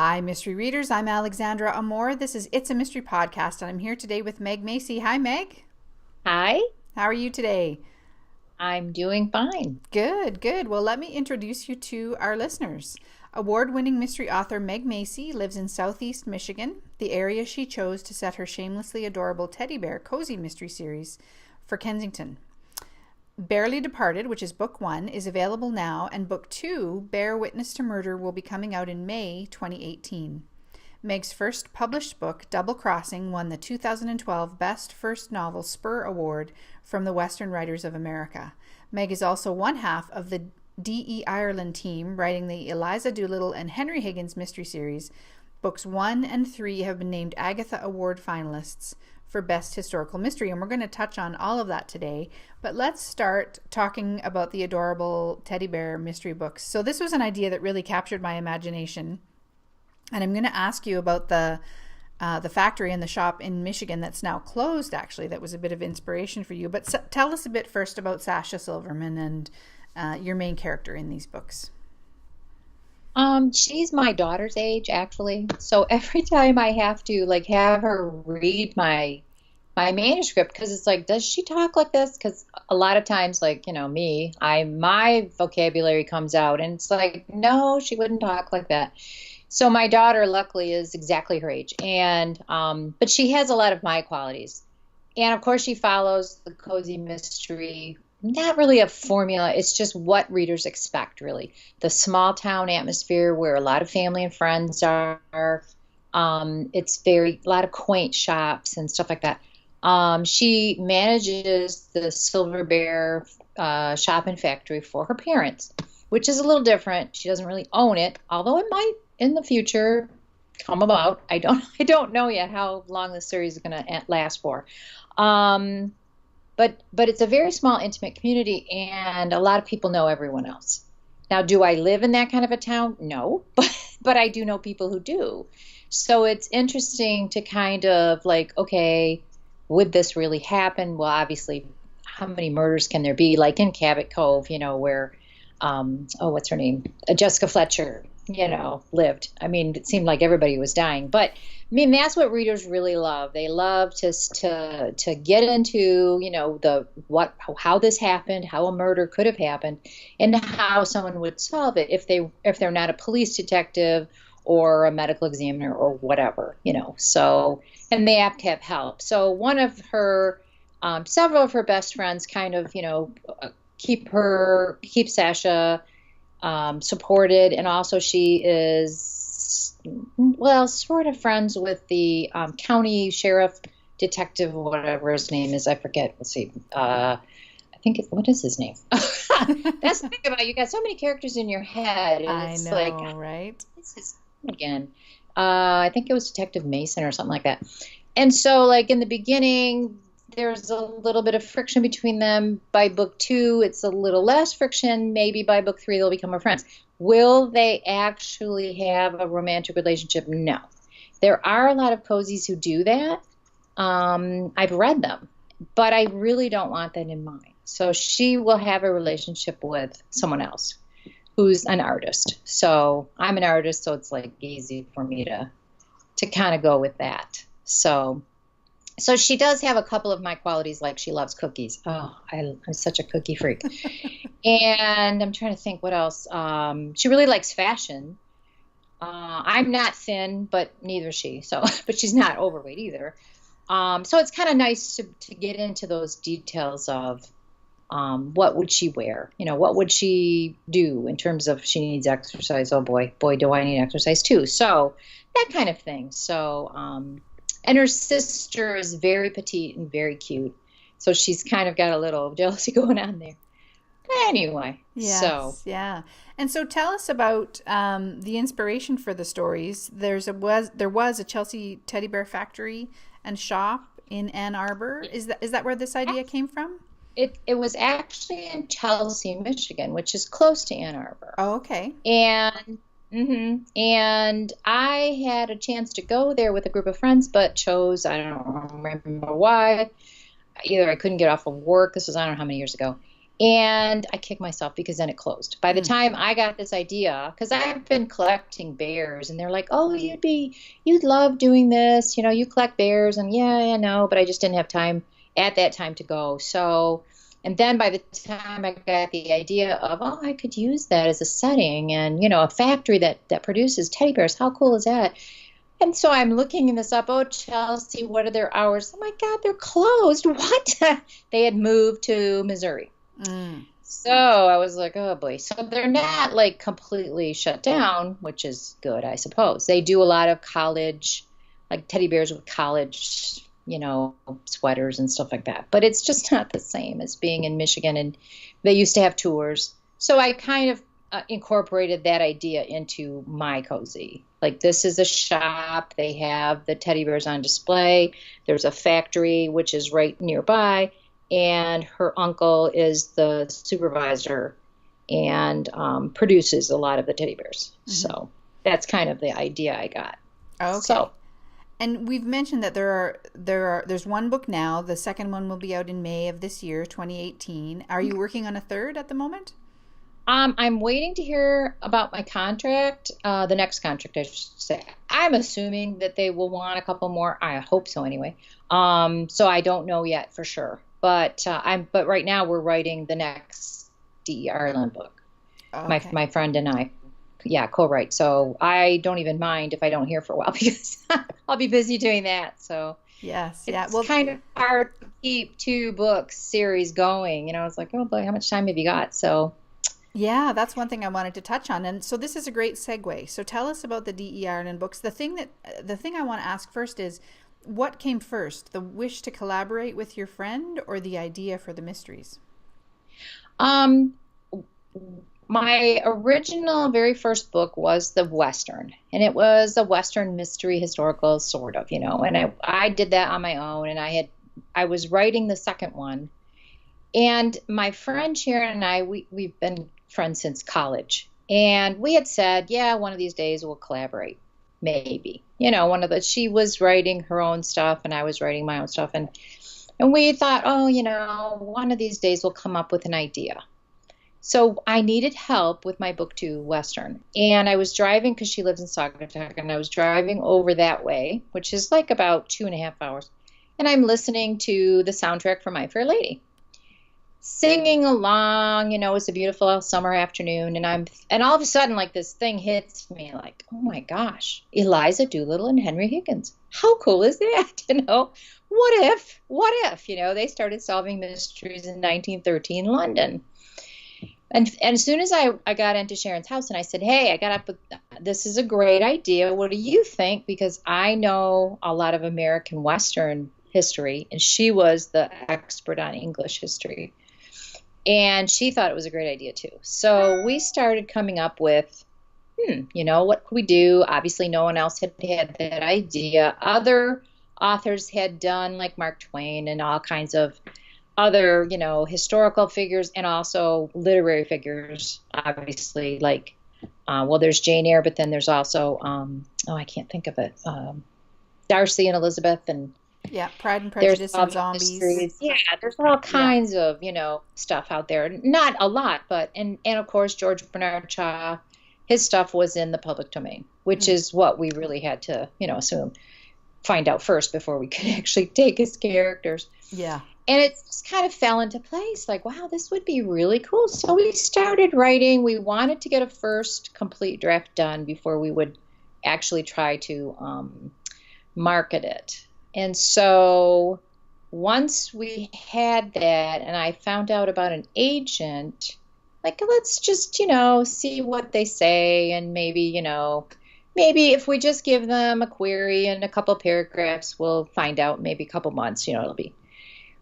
Hi, mystery readers. I'm Alexandra Amore. This is It's a Mystery Podcast, and I'm here today with Meg Macy. Hi, Meg. Hi, How are you today? I'm doing fine. Good, good. Well, let me introduce you to our listeners. Award winning mystery author Meg Macy lives in Southeast Michigan, the area she chose to set her shamelessly adorable teddy bear cozy mystery series for Kensington. Barely Departed, which is book one, is available now, and book two, Bear Witness to Murder, will be coming out in May 2018. Meg's first published book, Double Crossing, won the 2012 Best First Novel Spur Award from the Western Writers of America. Meg is also one half of the D.E. Ireland team writing the Eliza Doolittle and Henry Higgins mystery series. Books 1 and 3 have been named Agatha Award finalists for Best Historical Mystery, and we're going to touch on all of that today. But let's start talking about the adorable teddy bear mystery books. So this was an idea that really captured my imagination, and I'm going to ask you about the factory and the shop in Michigan that's now closed, actually. That was a bit of inspiration for you. But tell us a bit first about Sasha Silverman and your main character in these books. She's my daughter's age, actually. So every time I have to have her read my manuscript, because it's like, does she talk like this? Because a lot of times, my vocabulary comes out, and it's like, no, she wouldn't talk like that. So my daughter, luckily, is exactly her age, and but she has a lot of my qualities, and of course, she follows the cozy mystery. Not really a formula. It's just what readers expect, really. The small town atmosphere where a lot of family and friends are. It's a lot of quaint shops and stuff like that. She manages the Silver Bear shop and factory for her parents, which is a little different. She doesn't really own it, although it might in the future come about. I don't know yet how long the series is going to last for. But it's a very small, intimate community, and a lot of people know everyone else. Now, do I live in that kind of a town? No, but I do know people who do. So it's interesting to kind of okay, would this really happen? Well, obviously, how many murders can there be? Like in Cabot Cove, where, what's her name? Jessica Fletcher, lived. I mean, it seemed like everybody was dying. But, I mean, that's what readers really love. They love to get into, how this happened, how a murder could have happened, and how someone would solve it if they're not a police detective or a medical examiner or whatever, So, and they have to have help. So one of her, several of her best friends kind of, keep Sasha supported, and also she is sort of friends with the county sheriff, detective, whatever his name is. I forget. Let's see. What is his name? That's the thing about it. You got so many characters in your head, and I it's know, right? What's his name again? I think it was Detective Mason or something like that. And so, in the beginning, there's a little bit of friction between them. By book two, it's a little less friction. Maybe by book three, they'll become more friends. Will they actually have a romantic relationship? No. There are a lot of cozies who do that. I've read them, but I really don't want that in mine. So she will have a relationship with someone else who's an artist. So I'm an artist, so it's easy for me to kind of go with that. So she does have a couple of my qualities, like she loves cookies. Oh, I'm such a cookie freak. And I'm trying to think what else. She really likes fashion. I'm not thin, but neither is she. So, but she's not overweight either. So it's kind of nice to get into those details of what would she wear? What would she do in terms of she needs exercise? Oh boy, do I need exercise too. So that kind of thing. So, and her sister is very petite and very cute. So she's kind of got a little jealousy going on there. But anyway, Yes, so. yeah. And so tell us about the inspiration for the stories. There was a Chelsea teddy bear factory and shop in Ann Arbor. Is that where this idea came from? It was actually in Chelsea, Michigan, which is close to Ann Arbor. Oh, okay. And I had a chance to go there with a group of friends, but chose, I don't remember why. Either I couldn't get off of work. This was, I don't know how many years ago. And I kicked myself because then it closed. By the time I got this idea, because I've been collecting bears, and they're like, "Oh, you'd love doing this. You know, you collect bears." And yeah, I know, but I just didn't have time at that time to go. So, and then by the time I got the idea of, oh, I could use that as a setting, and a factory that produces teddy bears. How cool is that? And so I'm looking this up. Oh, Chelsea, what are their hours? Oh my God, they're closed. What? They had moved to Missouri. So I was like, oh boy. So they're not like completely shut down, which is good, I suppose. They do a lot of college, like teddy bears with college, sweaters and stuff like that. But it's just not the same as being in Michigan. And they used to have tours. So I kind of incorporated that idea into my cozy. Like, this is a shop. They have the teddy bears on display. There's a factory, which is right nearby. And her uncle is the supervisor and produces a lot of the teddy bears. So that's kind of the idea I got. Okay. So, and we've mentioned that there's one book now. The second one will be out in May of this year, 2018. Are you working on a third at the moment? I'm waiting to hear about my contract, the next contract, I should say. I'm assuming that they will want a couple more. I hope so anyway. So I don't know yet for sure. But right now we're writing the next D.E. Ireland book. Okay. My friend and I, co-write. So I don't even mind if I don't hear for a while because I'll be busy doing that. So yes, it's kind of hard to keep 2 books series going. It's like, oh boy, how much time have you got? So yeah, that's one thing I wanted to touch on. And so this is a great segue. So tell us about the D.E. Ireland books. The thing I want to ask first is, what came first, the wish to collaborate with your friend or the idea for the mysteries? My original very first book was the Western, and it was a Western mystery historical sort of, and I did that on my own, and I was writing the second one. And my friend Sharon and I, we've been friends since college, and we had said, yeah, one of these days we'll collaborate. Maybe, she was writing her own stuff and I was writing my own stuff. And we thought, oh, one of these days we'll come up with an idea. So I needed help with my book 2 Western. And I was driving, because she lives in Saugatuck, and I was driving over that way, which is like about 2.5 hours. And I'm listening to the soundtrack for My Fair Lady, singing along. It's a beautiful summer afternoon, and all of a sudden, like, this thing hits me, like, oh my gosh, Eliza Doolittle and Henry Higgins. How cool is that? What if they started solving mysteries in 1913 London. And as soon as I got into Sharon's house and I said, hey, I got up with, this is a great idea. What do you think? Because I know a lot of American Western history, and she was the expert on English history. And she thought it was a great idea too. So we started coming up with, what could we do? Obviously, no one else had that idea. Other authors had done, like Mark Twain and all kinds of other, historical figures and also literary figures, obviously, like, there's Jane Eyre, but then there's also, I can't think of it, Darcy and Elizabeth, and Pride and Prejudice and Zombies. Mysteries. Yeah, there's all kinds of, stuff out there. Not a lot, but, and of course, George Bernard Shaw, his stuff was in the public domain, which is what we really had to, find out first before we could actually take his characters. Yeah. And it just kind of fell into place, like, wow, this would be really cool. So we started writing. We wanted to get a first complete draft done before we would actually try to market it. And so once we had that and I found out about an agent, like, let's just, see what they say. And maybe if we just give them a query and a couple paragraphs, we'll find out maybe a couple months, it'll be.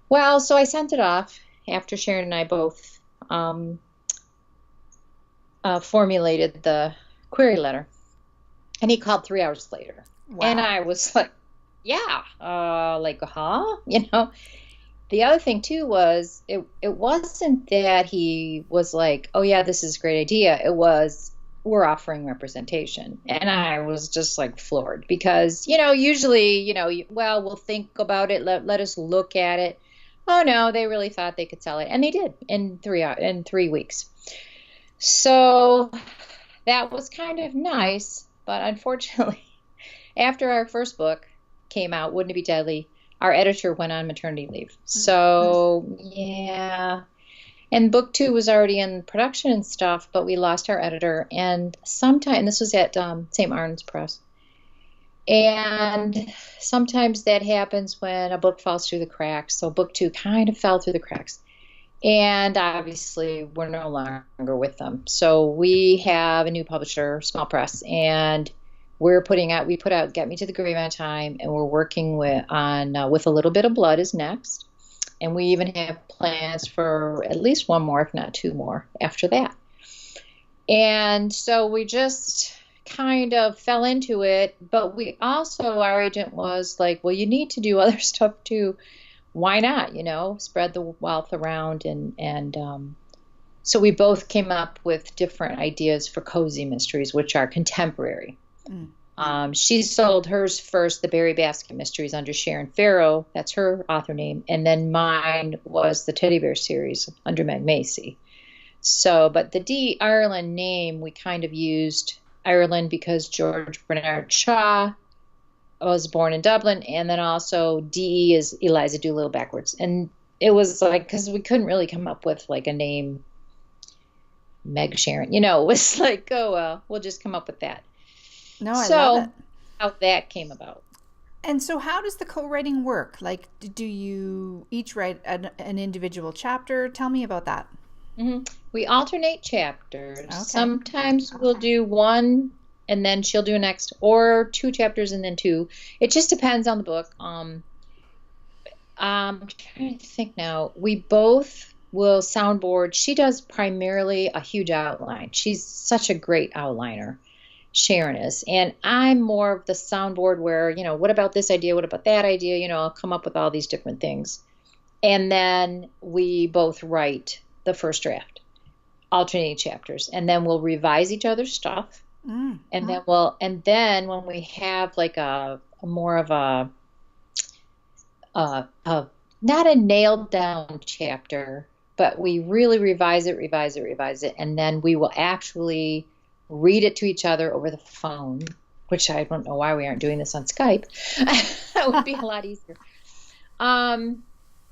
Well, so I sent it off after Sharon and I both formulated the query letter. And he called 3 hours later. Wow. And I was like, yeah, huh? The other thing, too, was it wasn't that he was like, oh, yeah, this is a great idea. It was, we're offering representation. And I was just like floored because, usually, we'll think about it. Let us look at it. Oh no, they really thought they could sell it, and they did in 3 weeks. So that was kind of nice, but unfortunately, after our first book came out, Wouldn't It Be Deadly, our editor went on maternity leave. So yeah, and book two was already in production and stuff, but we lost our editor, and sometime this was at St. Martin's Press. And sometimes that happens when a book falls through the cracks. So book two kind of fell through the cracks. And obviously, we're no longer with them. So we have a new publisher, Small Press, and we put out Get Me to the Grave on Time, and we're working with With a Little Bit of Blood is next. And we even have plans for at least one more, if not two more, after that. And so we just kind of fell into it, but our agent was like, well, you need to do other stuff too. Why not, spread the wealth around. And so we both came up with different ideas for cozy mysteries, which are contemporary. She sold hers first, the Berry Basket Mysteries, under Sharon Farrow. That's her author name. And then mine was the Teddy Bear series under Meg Macy. So, but the D. Ireland name, we kind of used Ireland because George Bernard Shaw was born in Dublin, and then also DE is Eliza Doolittle backwards. And it was like, because we couldn't really come up with like a name, Meg Sharon, it was like, oh, well, we'll just come up with that. No, I love it. How that came about. And so how does the co-writing work? Like, do you each write an individual chapter? Tell me about that. Mm-hmm. We alternate chapters. Okay. Sometimes we'll do one and then she'll do next, or two chapters and then two. It just depends on the book. I'm trying to think now. We both will soundboard. She does primarily a huge outline. She's such a great outliner, Sharon is. And I'm more of the soundboard where, what about this idea? What about that idea? I'll come up with all these different things. And then we both write the first draft, alternating chapters, and then we'll revise each other's stuff. And then when we have like a more of a not a nailed down chapter, but we really revise it, and then we will actually read it to each other over the phone, which I don't know why we aren't doing this on Skype. That would be a lot easier.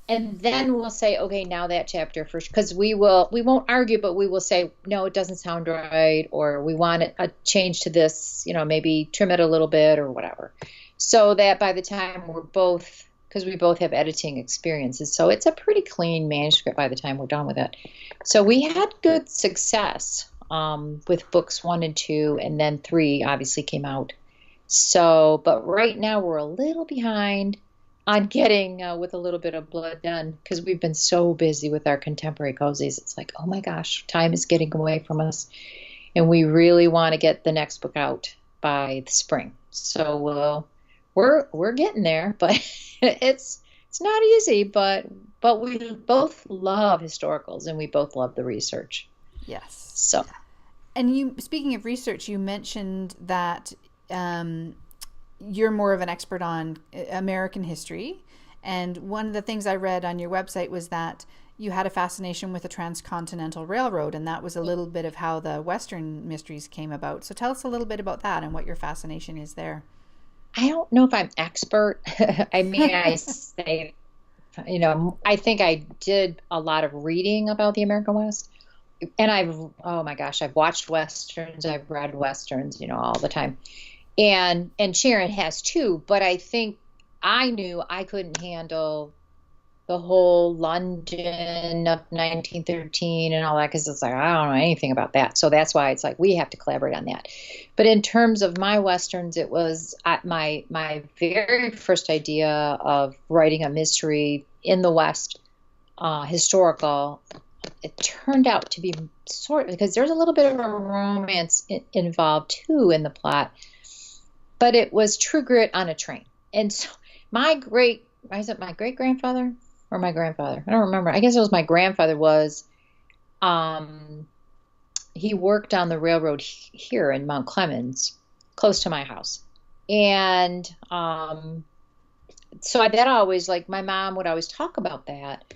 And then we'll say, okay, now that chapter first, because we won't argue, but we will say, no, it doesn't sound right, or we want a change to this, maybe trim it a little bit or whatever. So that by the time because we both have editing experiences, so it's a pretty clean manuscript by the time we're done with it. So we had good success with books 1 and 2, and then 3 obviously came out. So, but right now we're a little behind on getting With a Little Bit of Blood done, because we've been so busy with our contemporary cozies. It's like, oh my gosh, time is getting away from us, and we really want to get the next book out by the spring. So we're getting there, but it's not easy. But we both love historicals, and we both love the research. Yes. So, and speaking of research, you mentioned that you're more of an expert on American history. And one of the things I read on your website was that you had a fascination with the Transcontinental Railroad, and that was a little bit of how the Western mysteries came about. So tell us a little bit about that and what your fascination is there. I don't know if I'm expert. I mean, I say, I think I did a lot of reading about the American West. And I've watched Westerns, I've read Westerns, all the time. And Sharon has too, but I think I knew I couldn't handle the whole London of 1913 and all that, because it's like, I don't know anything about that. So that's why it's like we have to collaborate on that. But in terms of my Westerns, it was my very first idea of writing a mystery in the West, historical. It turned out to be because there's a little bit of a romance involved too in the plot. But it was True Grit on a train. And so my great-grandfather or my grandfather? I don't remember. I guess it was my grandfather he worked on the railroad here in Mount Clemens, close to my house. And that always, like, my mom would always talk about that.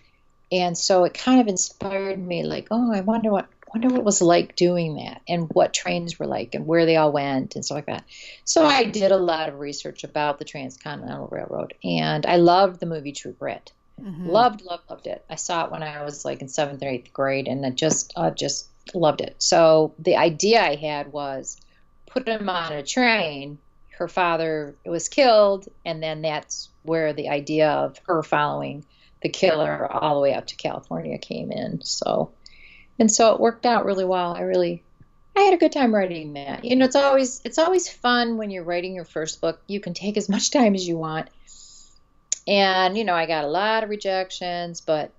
And so it kind of inspired me, like, oh, I wonder what it was like doing that, and what trains were like, and where they all went, and stuff like that. So I did a lot of research about the Transcontinental Railroad, and I loved the movie True Grit. Mm-hmm. Loved it. I saw it when I was like in seventh or eighth grade, and I just loved it. So the idea I had was put him on a train. Her father was killed, and then that's where the idea of her following the killer all the way up to California came in. So it worked out really well. I had a good time writing that. It's always fun when you're writing your first book. You can take as much time as you want. And, I got a lot of rejections, but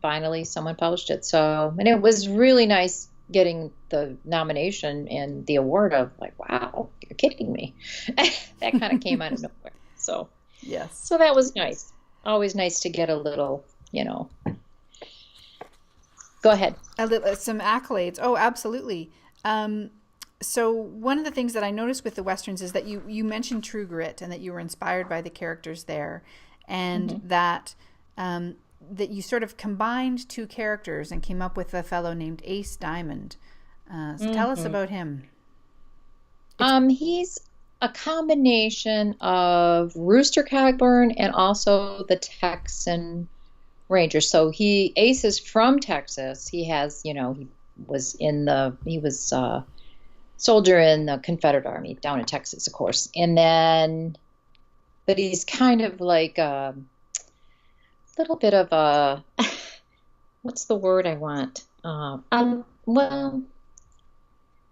finally someone published it. And it was really nice getting the nomination and the award of, like, wow, you're kidding me. That kind of came out of nowhere. Yes. So that was nice. Always nice to get a little, go ahead. Some accolades. Oh, absolutely. So one of the things that I noticed with the Westerns is that you mentioned True Grit, and that you were inspired by the characters there, and Mm-hmm. that you sort of combined two characters and came up with a fellow named Ace Diamond. So tell us about him. He's a combination of Rooster Cogburn and also the Texan Ranger. So Ace is from Texas. He has, he was soldier in the Confederate Army down in Texas, of course. But he's kind of like a little bit of a, what's the word I want? Well,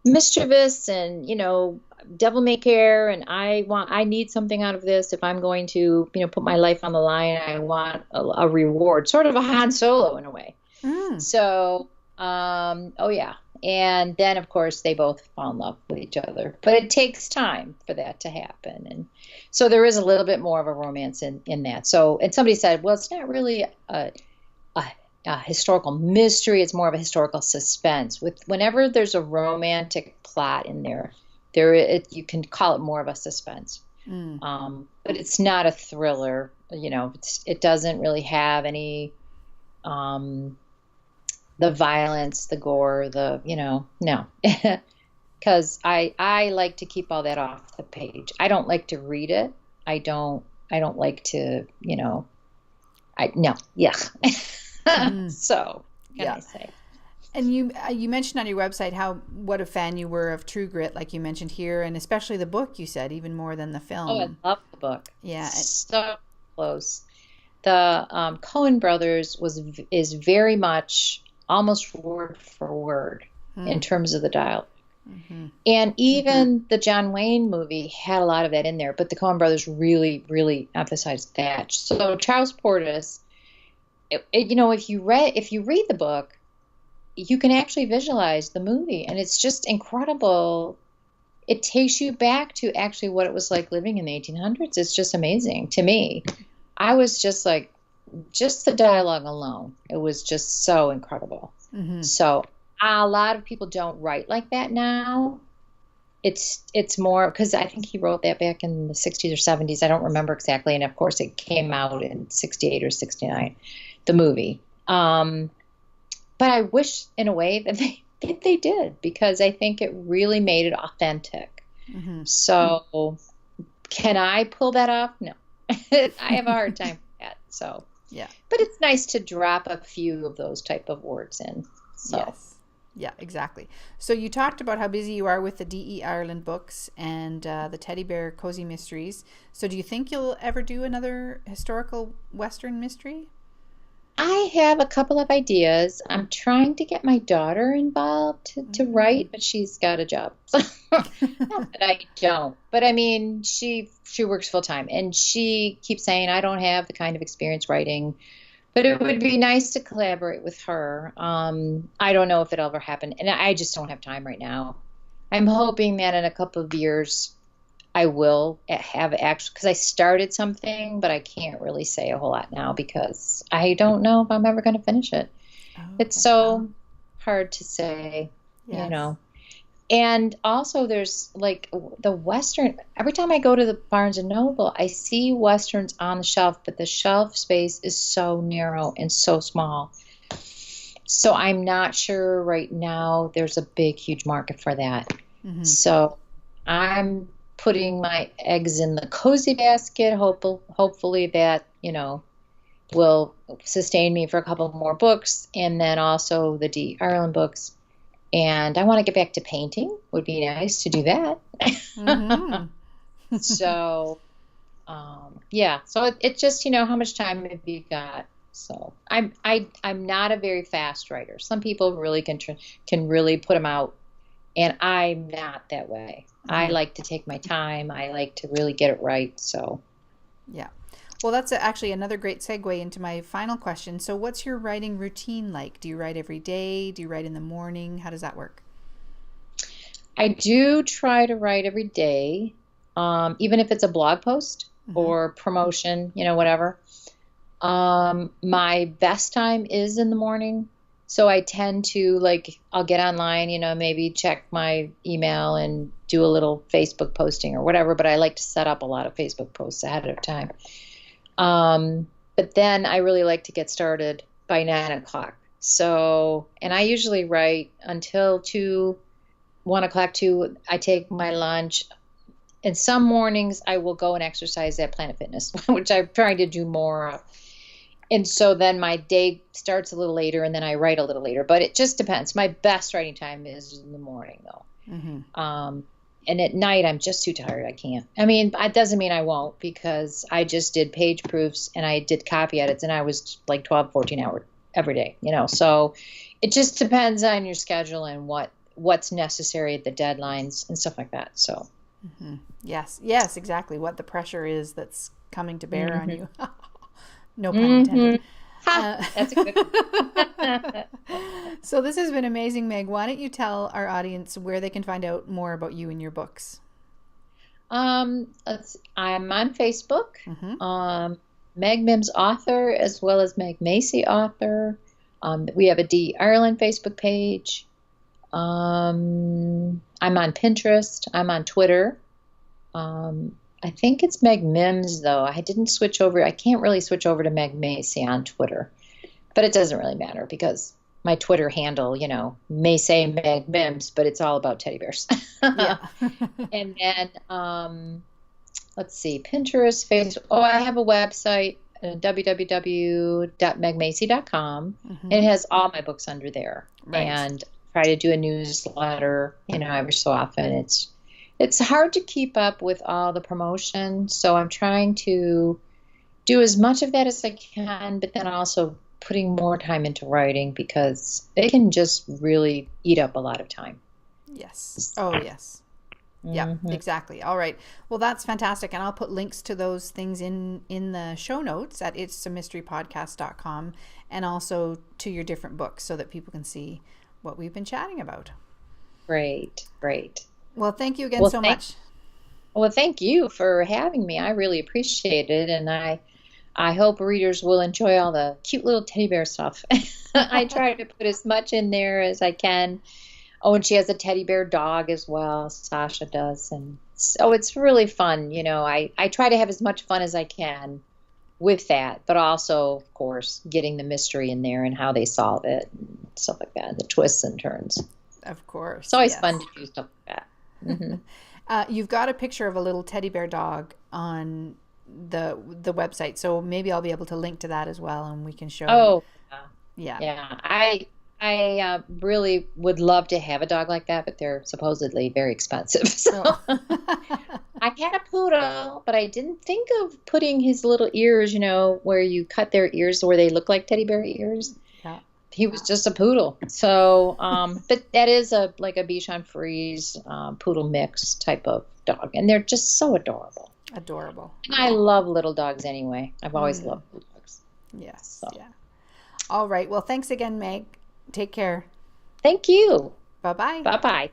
mischievous, and, devil may care, and I need something out of this. If I'm going to, put my life on the line, I want a reward, sort of a Han Solo in a way. So, oh yeah. And then, of course, they both fall in love with each other. But it takes time for that to happen. And so there is a little bit more of a romance in that. So, and somebody said, well, it's not really a historical mystery. It's more of a historical suspense. Whenever there's a romantic plot in there, you can call it more of a suspense. But it's not a thriller. It doesn't really have any the violence, the gore, no. Because I like to keep all that off the page. I don't like to read it. I don't like to, no. Yeah. So, can I say? And you mentioned on your website what a fan you were of True Grit, like you mentioned here, and especially the book, you said, even more than the film. Oh, I love the book. Yeah. So close. The Coen Brothers is very much almost word for word in terms of the dialogue. And even the John Wayne movie had a lot of that in there, but the Coen Brothers really, really emphasized that. So Charles Portis, if you read the book, you can actually visualize the movie, and it's just incredible. It takes you back to actually what it was like living in the 1800s. It's just amazing to me. I was just like, just the dialogue alone, it was just so incredible. So a lot of people don't write like that now. It's more because I think he wrote that back in the 60s or 70s. I don't remember exactly. And of course it came out in 68 or 69, the movie. But I wish in a way that they did, because I think it really made it authentic. So can I pull that off? No. I have a hard time with that. So yeah, but it's nice to drop a few of those type of words in. So. Yes. Yeah, exactly. So you talked about how busy you are with the D.E. Ireland books and the Teddy Bear Cozy Mysteries. So do you think you'll ever do another historical Western mystery? I have a couple of ideas. I'm trying to get my daughter involved to write, but she's got a job. Not that I don't. But I mean, she works full time, and she keeps saying, I don't have the kind of experience writing, but it would be nice to collaborate with her. I don't know if it'll ever happen, and I just don't have time right now. I'm hoping that in a couple of years I will have actually, because I started something, but I can't really say a whole lot now because I don't know if I'm ever going to finish it. Oh, okay. It's so hard to say, Yes. And also there's like the Western, every time I go to the Barnes and Noble, I see Westerns on the shelf, but the shelf space is so narrow and so small. So I'm not sure right now there's a big, huge market for that. Mm-hmm. So I'm putting my eggs in the cozy basket, hopefully that, will sustain me for a couple more books, and then also the D. Ireland books. And I want to get back to painting. Would be nice to do that. Mm-hmm. So, yeah. So it's just, how much time have you got? So I'm not a very fast writer. Some people really can really put them out, and I'm not that way. I like to take my time. I like to really get it right. So, yeah. Well, that's actually another great segue into my final question. So what's your writing routine like? Do you write every day? Do you write in the morning? How does that work? I do try to write every day, even if it's a blog post or promotion, whatever. My best time is in the morning. So I tend to I'll get online, maybe check my email and do a little Facebook posting or whatever, but I like to set up a lot of Facebook posts ahead of time. But then I really like to get started by 9:00. So, and I usually write until 1:00, I take my lunch. And some mornings I will go and exercise at Planet Fitness, which I'm trying to do more of. And so then my day starts a little later, and then I write a little later. But it just depends. My best writing time is in the morning, though. Mm-hmm. And at night, I'm just too tired. I can't. I mean, it doesn't mean I won't, because I just did page proofs and I did copy edits, and I was like 12, 14 hours every day, So it just depends on your schedule and what's necessary at the deadlines and stuff like that. So. Mm-hmm. Yes, exactly. What the pressure is that's coming to bear on you. No pun intended. That's a good one. So this has been amazing, Meg. Why don't you tell our audience where they can find out more about you and your books? I'm on Facebook, Meg Mims author, as well as Meg Macy author. We have a D. Ireland Facebook page. I'm on Pinterest. I'm on Twitter. I think it's Meg Mims, though. I didn't switch over. I can't really switch over to Meg Macy on Twitter. But it doesn't really matter, because my Twitter handle, may say Meg Mims, but it's all about teddy bears. Yeah. And then, let's see, Pinterest, Facebook. Oh, I have a website, www.megmacy.com. And it has all my books under there. Right. And try to do a newsletter, every so often. It's hard to keep up with all the promotion, so I'm trying to do as much of that as I can, but then also putting more time into writing, because it can just really eat up a lot of time. Yes. Oh, yes. Yeah, exactly. All right. Well, that's fantastic. And I'll put links to those things in the show notes at it'samysterypodcast.com, and also to your different books, so that people can see what we've been chatting about. Great. Well, thank you again so much. Well, thank you for having me. I really appreciate it. And I hope readers will enjoy all the cute little teddy bear stuff. I try to put as much in there as I can. Oh, and she has a teddy bear dog as well. Sasha does. And so it's really fun. I try to have as much fun as I can with that, but also, of course, getting the mystery in there and how they solve it and stuff like that, the twists and turns. Of course. It's always fun to do stuff like that. You've got a picture of a little teddy bear dog on the website, so maybe I'll be able to link to that as well, and we can show. Oh, yeah. I really would love to have a dog like that, but they're supposedly very expensive. So I had a poodle, but I didn't think of putting his little ears, where you cut their ears where they look like teddy bear ears. Yeah. He was just a poodle. So, but that is like a Bichon Frise poodle mix type of dog. And they're just so adorable. Adorable. And I love little dogs anyway. I've always loved little dogs. Yes. So. Yeah. All right. Well, thanks again, Meg. Take care. Thank you. Bye-bye. Bye-bye.